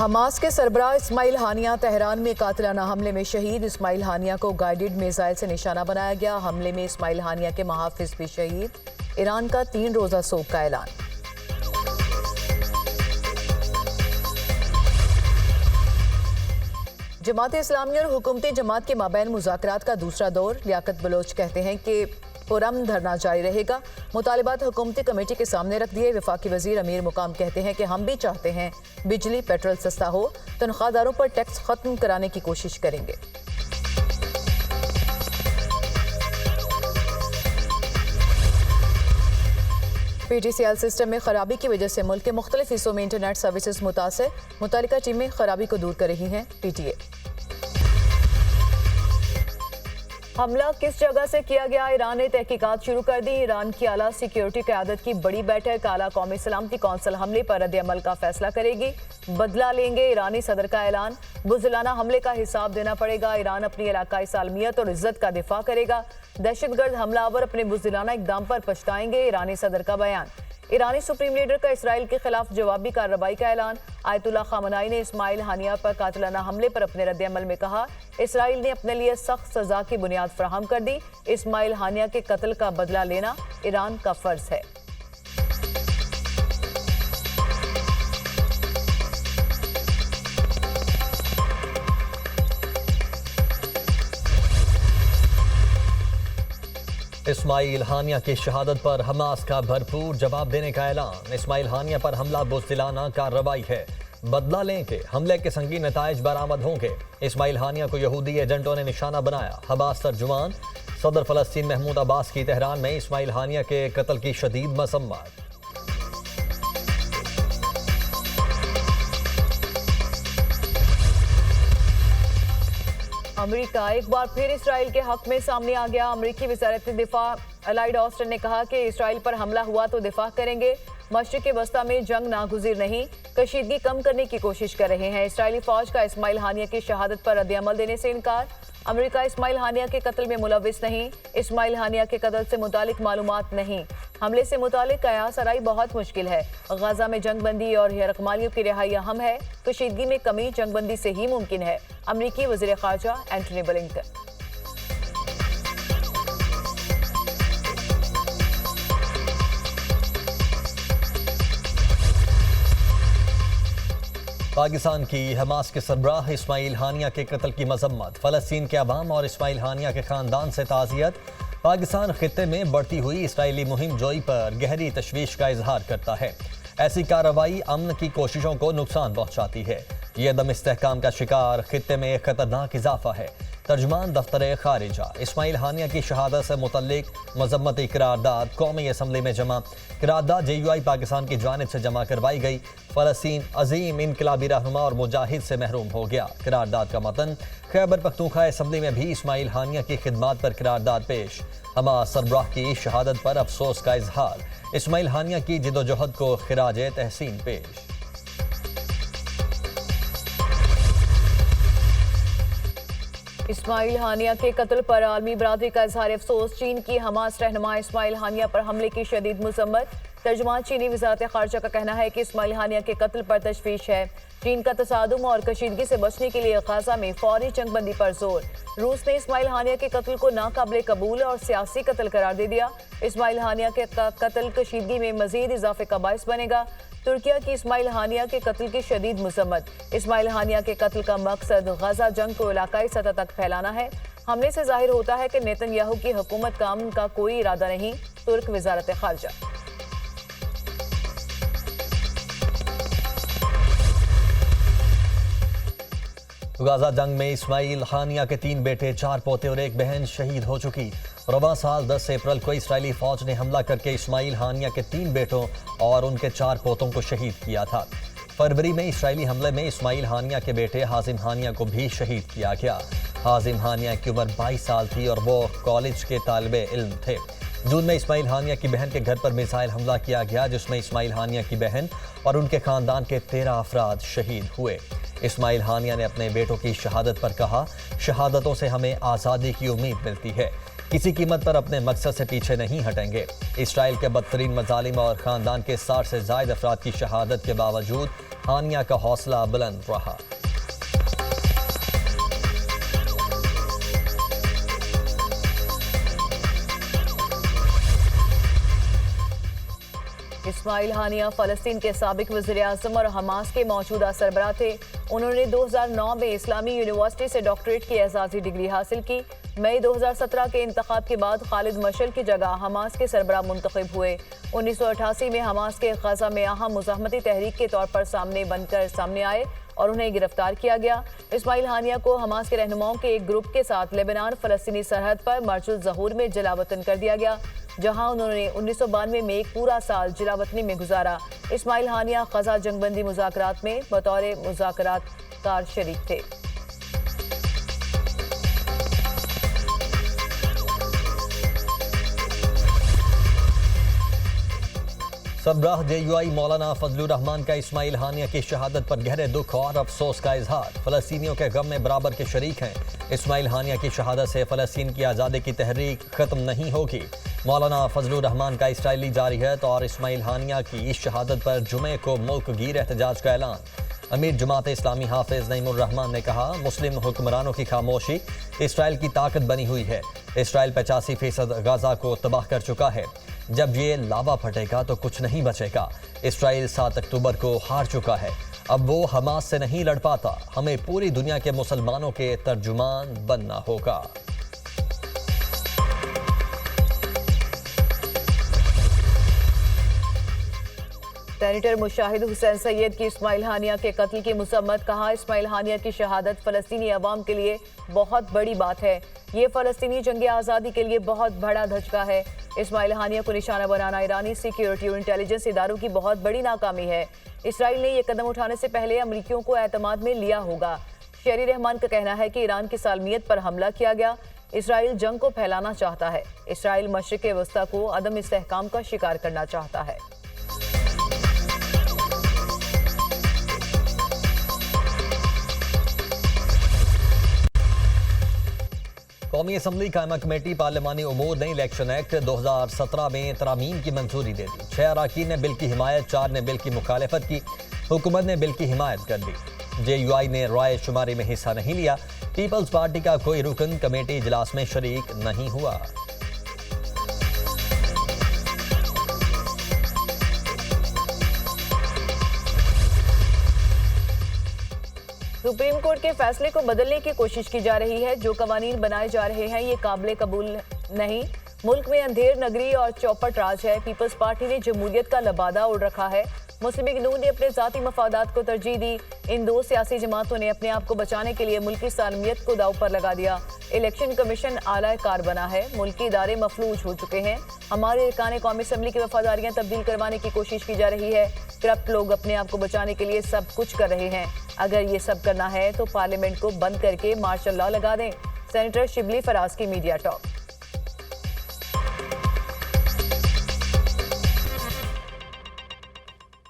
Hamas के सरबराह इस्माइल हानिया Tehran में कातिलाना हमले में शहीद। इस्माइल हानिया को गाइडेड मिसाइल से निशाना बनाया गया। हमले में इस्माइल हानिया के महाफिज भी शहीद। ईरान का 3 रोजा सोग का ऐलान। जमात इस्लामी और हुकूमती जमात के माबैन मुज़ाकरात का दूसरा दौर। लियाकत बलोच कहते हैं कि पुरअमन धरना जारी रहेगा। मुतालिबात हुकूमती कमेटी के सामने रख दिए। वफाकी वजीर अमीर मुकाम कहते हैं कि हम भी चाहते हैं बिजली पेट्रोल सस्ता हो, तनख्वाहदारों पर टैक्स खत्म कराने की कोशिश करेंगे। PTCL सिस्टम में खराबी की वजह से मुल्क के मुख्तलिफ हिस्सों में इंटरनेट सर्विसेज मुतासर। मुतालिका टीमें खराबी को दूर कर रही हैं। PTA हमला किस जगह से किया गया, ईरान ने तहकीकात शुरू कर दी। ईरान की आला सिक्योरिटी क़यादत की बड़ी बैठक। आला कौमी सलामती कौंसिल हमले पर रद्द-ए-अमल का फैसला करेगी। बदला लेंगे, ईरानी सदर का ऐलान। बुज़दिलाना हमले का हिसाब देना पड़ेगा। ईरान अपनी इलाकाई सालमियत और इज्जत का दिफा करेगा। दहशतगर्द हमलावर अपने बुज़दिलाना इक़दाम पर पछताएंगे, ईरानी सदर का बयान। ईरानी सुप्रीम लीडर का इसराइल के खिलाफ जवाबी कार्रवाई का ऐलान। आयतुल्लाह खामनाई ने इस्माइल हानिया पर कातिलाना हमले पर अपने रद्द-ए-अमल में कहा, इसराइल ने अपने लिए सख्त सजा की बुनियाद फराहम कर दी। इस्माइल हानिया के कत्ल का बदला लेना ईरान का फर्ज है। इस्माइल हानिया की शहादत पर हमास का भरपूर जवाब देने का ऐलान। इस्माइल हानिया पर हमला बुज़दिलाना कार्रवाई है, बदला लेंगे, हमले के संगीन नताइज बरामद होंगे। इस्माइल हानिया को यहूदी एजेंटों ने निशाना बनाया। हमास तर्जुमान सदर फ़लस्तीन महमूद अब्बास की तेहरान में इस्माइल हानिया के कत्ल की शदीद मसम्मत। अमेरिका एक बार फिर इसराइल के हक में सामने आ गया। अमेरिकी वज़ारत दिफा अलाइड ऑस्टिन ने कहा कि इसराइल पर हमला हुआ तो दिफा करेंगे। मशरिक़ वस्ता में जंग नागुज़ीर नहीं, कशीदगी कम करने की कोशिश कर रहे हैं। इसराइली फौज का इस्माइल हानिया की शहादत पर रद्द-ए-अमल देने से इनकार। अमेरिका इस्माइल हानिया के कत्ल में मुलव्विस नहीं। इस्माइल हानिया के कत्ल से मुतालिक मालूमात नहीं। हमले से मुतालिक कयास आराई बहुत मुश्किल है। गजा में जंगबंदी और यरकमालियों की रिहाई अहम है। कशीदगी में कमी जंगबंदी से ही मुमकिन है। अमेरिकी वज़ीर ख़ारजा एंटनी ब्लिंकन। पाकिस्तान की हमास के सरबराह इस्माइल हानिया के कत्ल की मजम्मत। फ़लस्तीन के अवाम और इस्माइल हानिया के ख़ानदान से ताज़ियत। पाकिस्तान खित्ते में बढ़ती हुई इसराइली मुहिम जोई पर गहरी तशवीश का इजहार करता है। ऐसी कार्रवाई अमन की कोशिशों को नुकसान पहुँचाती है। ये अदम इस्तेहकाम का शिकार खित्ते में एक खतरनाक इजाफा है। तर्जुमान दफ्तर खारिजा इस्माइल हानिया की शहादत से मुतल्लिक मजम्मती करारदाद कौमी असम्बली में जमा। करारदाद JUI पाकिस्तान की जानिब से जमा करवाई गई। फ़लस्तीन अजीम इनकलाबी रहनुमा और मुजाहिद से महरूम हो गया। करारदाद का मतन खैबर पख्तूनख्वा असम्बली में भी इस्माइल हानिया की खिदमात पर करारदाद पेश। हमास सरबराह की शहादत पर अफसोस का इजहार। इस्माइल हानिया की जिदोजहद को खिराज तहसीन पेश। इस्माइल हानिया के कत्ल पर आलमी बरादरी का इजहार अफसोस। चीन की हमास रहनुमा इस्माइल हानिया पर हमले की शदीद मजम्मत। तर्जुमान चीनी वज़ारत ख़ारजा का कहना है कि इस्माइल हानिया के कत्ल पर तशवीश है। चीन का तसादुम और कशीदगी से बचने के लिए गाज़ा में फौरी जंगबंदी पर जोर। रूस ने इस्माइल हानिया के कत्ल को नाकाबिले कबूल और सियासी कत्ल करार दे दिया। इस्माइल हानिया के कत्ल कशीदगी में मजीद इजाफे का बाइस बनेगा। तुर्किया की इस्माइल हानिया के कत्ल की शदीद मजम्मत। इस्माइल हानिया के कत्ल का मकसद गाज़ा जंग को इलाकाई सतह तक फैलाना है। हमले से जाहिर होता है कि नेतन्याहू की हुकूमत का अमन का कोई इरादा नहीं। तुर्क वज़ारत ख़ारजा। गाज़ा जंग में इस्माइल हानिया के 3 बेटे, 4 पोते और 1 बहन शहीद हो चुकी। रवां साल 10 अप्रैल को इसराइली फौज ने हमला करके इस्माइल हानिया के 3 बेटों और उनके 4 पोतों को शहीद किया था। फरवरी में इसराइली हमले में इस्माइल हानिया के बेटे हाजिम हानिया को भी शहीद किया गया। हाजिम हानिया की उम्र 22 साल थी और वो कॉलेज के तालिबे इल्म थे। जून में इस्माइल हानिया की बहन के घर पर मिसाइल हमला किया गया, जिसमें इस्माइल हानिया की बहन और उनके खानदान के 13 अफराद शहीद हुए। इस्माइल हानिया ने अपने बेटों की शहादत पर कहा, शहादतों से हमें आज़ादी की उम्मीद मिलती है, किसी कीमत पर अपने मकसद से पीछे नहीं हटेंगे। इसराइल के बदतरीन मजालिम और ख़ानदान के 60 से ज़ायद अफराद की शहादत के बावजूद हानिया का हौसला बुलंद रहा। इस्माइल हानिया फ़लस्तीन के साबिक वज़ीर-ए-आज़म और हमास के मौजूदा सरबराह थे। उन्होंने 2009 में इस्लामी यूनिवर्सिटी से डॉक्टरेट की एजाज़ी डिग्री हासिल की। मई 2017 के इंतखाब के बाद खालिद मशल की जगह हमास के सरबराह मुंतखब हुए। 1988 में हमास के गजा में अहम मुज़ाहमती तहरीक के तौर पर सामने आए और उन्हें गिरफ्तार किया गया। इस्माइल हानिया को हमास के रहनुमाओं के एक ग्रुप के साथ लेबनान फ़लस्तीनी सरहद पर मर्जुल ज़हूर में जलावतन कर दिया गया, जहां उन्होंने 1992 में एक पूरा साल जलावतनी में गुजारा। इस्माइल हानिया गजा जंगबंदी मुज़ाकरात में बतौर मुज़ाकरातकार शरीक थे। सरबराह JUI मौलाना फजलुर रहमान का इस्माइल हानिया की शहादत पर गहरे दुख और अफसोस का इजहार। फ़लस्तीनियों के गम में बराबर के शरीक हैं। इस्माइल हानिया की शहादत से फ़लस्तीन की आज़ादी की तहरीक ख़त्म नहीं होगी। मौलाना फजलुर रहमान का इसराइली जारियत और इस्माइल हानिया की इस शहादत पर जुमे को मुल्क गिर एहतजाज का ऐलान। अमीर जमात इस्लामी हाफिज नईमुर रहमान ने कहा, मुस्लिम हुक्मरानों की खामोशी इसराइल की ताकत बनी हुई है। इसराइल 85% गजा को तबाह कर चुका है। जब ये लावा फटेगा तो कुछ नहीं बचेगा। इसराइल 7 अक्टूबर को हार चुका है। अब वो हमास से नहीं लड़ पाता। हमें पूरी दुनिया के मुसलमानों के तर्जुमान बनना होगा। सेनेटर मुशाहिद हुसैन सैयद की इस्माइल हानिया के कत्ल की मुसम्मत। कहा, इस्माइल हानिया की शहादत फ़लस्तीनी अवाम के लिए बहुत बड़ी बात है। ये फ़लस्तीनी जंग आज़ादी के लिए बहुत बड़ा धचका है। इस्माइल हानिया को निशाना बनाना ईरानी सिक्योरिटी और इंटेलिजेंस इदारों की बहुत बड़ी नाकामी है। इसराइल ने यह कदम उठाने से पहले अमरीकियों को एतमाद में लिया होगा। शेरी रहमान का कहना है कि ईरान की सालमियत पर हमला किया गया। इसराइल जंग को फैलाना चाहता है। इसराइल मशरिक़ वस्ता को अदम इस्तेहकाम का शिकार करना चाहता है। कौमी असम्बली कायमा कमेटी पार्लिमानी उमूर ने इलेक्शन एक्ट 2017 में तरामीम की मंजूरी दे दी। 6 अरकान ने बिल की हिमायत, 4 ने बिल की मुखालफत की। हुकूमत ने बिल की हिमायत कर दी। JUI ने राय शुमारी में हिस्सा नहीं लिया। पीपल्स पार्टी का कोई रुकन कमेटी इजलास में शरीक नहीं हुआ। सुप्रीम कोर्ट के फैसले को बदलने की कोशिश की जा रही है। जो कवानीन बनाए जा रहे हैं ये काबिल कबूल नहीं। मुल्क में अंधेर नगरी और चौपट राज है। पीपल्स पार्टी ने जमहूरियत का लबादा उड़ रखा है। मुस्लिम लीग नून ने अपने जाती मफादात को तरजीह दी। इन दो सियासी जमातों ने अपने आप को बचाने के लिए मुल्की सालमियत को दाव पर लगा दिया। इलेक्शन कमीशन आला कार बना है। मुल्की इदारे मफलूज हो चुके हैं। हमारे अरकान कौमी असम्बली की वफादारियां तब्दील करवाने की कोशिश की जा रही है। करप्ट लोग अपने आप को बचाने के लिए सब कुछ कर रहे हैं। अगर ये सब करना है तो पार्लियामेंट को बंद करके मार्शल लॉ लगा दें। सेनेटर शिबली फराज की मीडिया टॉक।